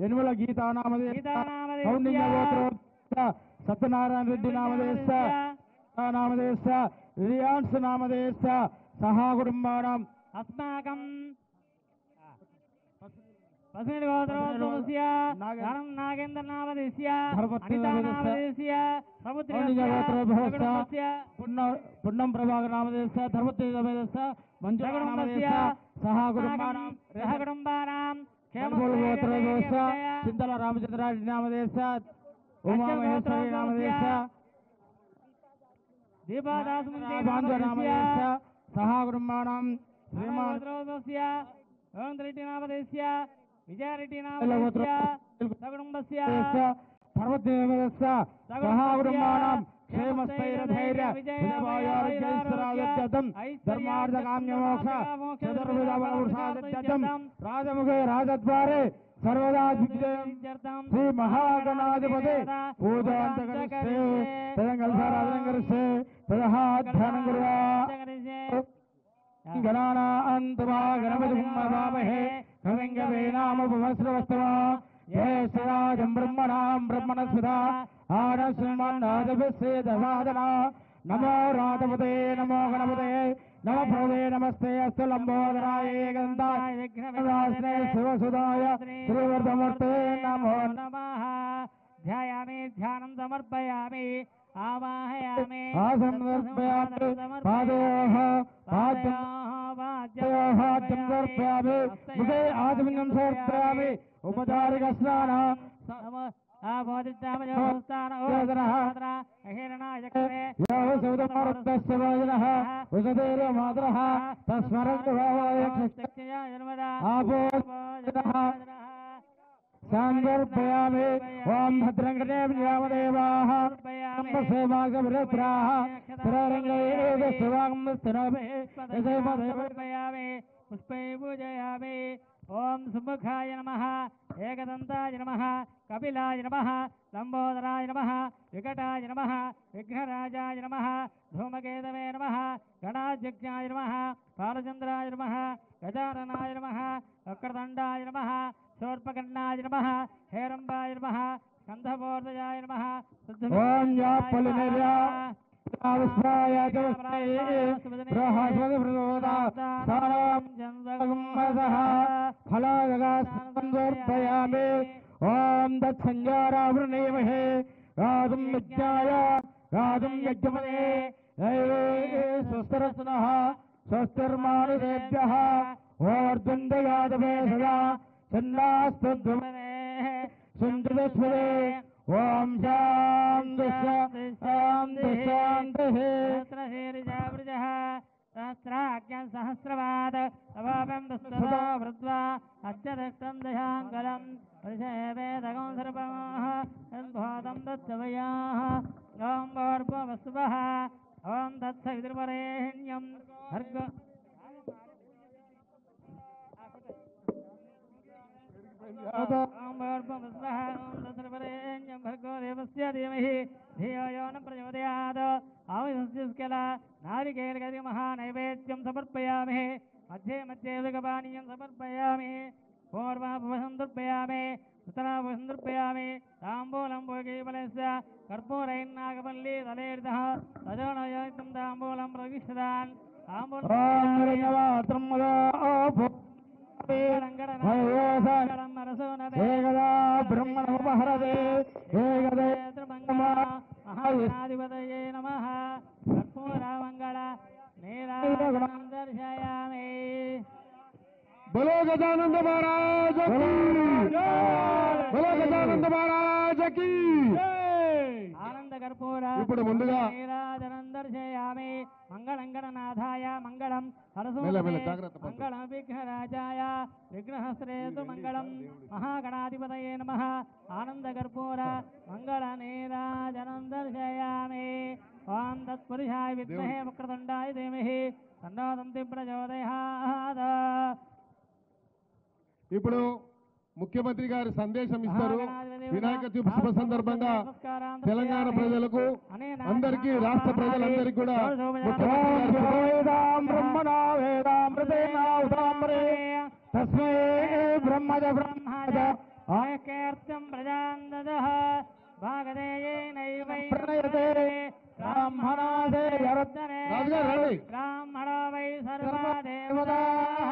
यनुमल गीता नामदेश सत्यनारायण रेड्डी नामदेश नामदेश रियांश नामदेश सहा कुटुंबानां अस्माकं पसंद गोत्रोस्य धर्म नागेंद्र नामदेस्य अनिता नामदेस्य समुद्रस्य पुण्यम प्रभाकर नामदेस्य धर्मतेज नामदेस्य मंजुला नामदेस्य सहा कुटुंबानां क्षेमगोत्रोस्य चिंतला रामचंद्र रेड्डी नामदेस्य उमा महेश्वरी नामदेस्य दीपादास बांधव नामदेस्य सहा कुटुंबानां श्रीमान गोत्रोस्य ओम रेड्डी नामदेस्य विजय रेड्डी नामदेस्य सकुटुंबस्य धर्मदेवस्य सहा कुटुंबानां क्षेमस्थैर्यधैर्य विजयवायारोग्यैश्वर्यादित्यर्थं धर्मार्थकाम्यमोक्ष चतुर्विधबलपुरुषादित्यर्थं राजमुखे राजद्वारे सर्वदा विजयं श्री महागणाधिपते पूजान्तकरिष्ये तदङ्गलसाराधनकरिष्ये तदहाध्यानङ्कुर्वा गणानान्तवा गणपतिं नमामहे कविं नामोपमस्रवस्तवा जयश्रीराजं ब्रह्मणां ब्रह्मणस्पदा आनश्रीमन्नादभिश्रे दशादना नमो राधपते नमो गणपते नमः प्रभवे नमस्ते अस्तु लंबोदराय गन्धाय विघ्नविनाशिने शिवसुदाय श्रीवर्धमूर्ते नमो नमः। ध्यायामि ध्यानं समर्पयामि आवाहयामि समर्पयामि पादयोः पाद्योः समर्पयामि मुखे आचमनं समर्पयामि उपचारिकस्नानः संदर्पयामि ओम भद्रंगणे विद्यामदेवाः सेवागभृत्राः सररंगैः शिवागमस्तनभे यसेमदेवयामि पुष्पै पूजयामि ओम सुमुखाय नमः एकदन्ताय नमः कपिलाय नमः लंबोदराय नमः विकटाय नमः विघ्नराजाय नमः धूमकेतवे नमः गणाध्यक्षाय नमः बालचन्द्राय नमः गजाननाय नमः वक्रतुण्डाय नमः शूर्पकर्णाय नमः हेरम्बाय नमः स्कन्धपूर्णजाय नमः ओम या पलिनेर्या आवस्वाय जवस्ते प्रहास्वद प्रदोदा साराम जन्मगमसः फलागस्संदर्पयामि ओम दत्संजारावृणेमहे राजं यज्ञाय राजं यज्ञमने स्वस्तरस्नः स्वस्तिर्मानुदेभ्यः ओर्जुन्दयादवे सदा सन्नास्तद्वमने सुन्दरस्वरे ओम शांति शांति शांतिः सहस्रशीर्षवृजः सहस्राज्ञं सहस्रवाद अवापं दस्तदा वृद्ध्वा अद्यदष्टं दशाङ्गलं वृषेवेदगं सर्वमः यद्भूतं दत्सवयाः ओम भूर्भुवस्सुवः ओम तत्सवितुर्वरेण्यं भर्गो ओम भूर्भुवस्सुवः ओम तत्सवितुर्वरेण्यं भर्गो देवस्य धीमहि धियो यो न प्रचोदयात् आविधस्यस्कला नारिकेलगतिमहानैवेद्यं समर्पयामि मध्ये मध्ये उदकपानीयं समर्पयामि पूर्वाभुवसं तर्पयामि उत्तराभुवसं तर्पयामि ताम्बूलं पूर्वकेवलस्य कर्पूरैर्नागवल्ली तलेर्दः तजोनयोक्तं ताम्बूलं प्रविशदान् ब्रह्मणोपहरते महाधिपतये नमः कर्पूरमङ्गल नीराजनं दर्शयामि। बोलो गजानंद महाराज की बोलो गजानंद महाराज की आनंद कर्पूर ఇప్పుడు ముందుగా नीराजनं दर्शयामि मंगलंगणनाथाय मंगलम हरसूते मंगलम विघ्नराजाय विघ्नहस्तेतु मंगलम महागणाधिपतये नमः आनंद कर्पूर मंगल नीराजनं दर्शयामि। ओम तत्पुरुषाय विद्महे वक्रतुण्डाय धीमहि तन्नो दन्ति प्रचोदयात्। ఇప్పుడు ముఖ్యమంత్రి గారి సందేశం ఇస్తారు. వినాయక చవితి శుభ సందర్భంగా తెలంగాణ ప్రజలకు అందరికీ, రాష్ట్ర ప్రజలందరికీ కూడా తస్మై బ్రహ్మజ బ్రహ్మజ ఆయకేర్త్యం ప్రజాందదః భాగదేయేనైవైప్రణయతే బ్రాహ్మణాదే యర్దనే బ్రాహ్మణో వై సర్వా దేవతాః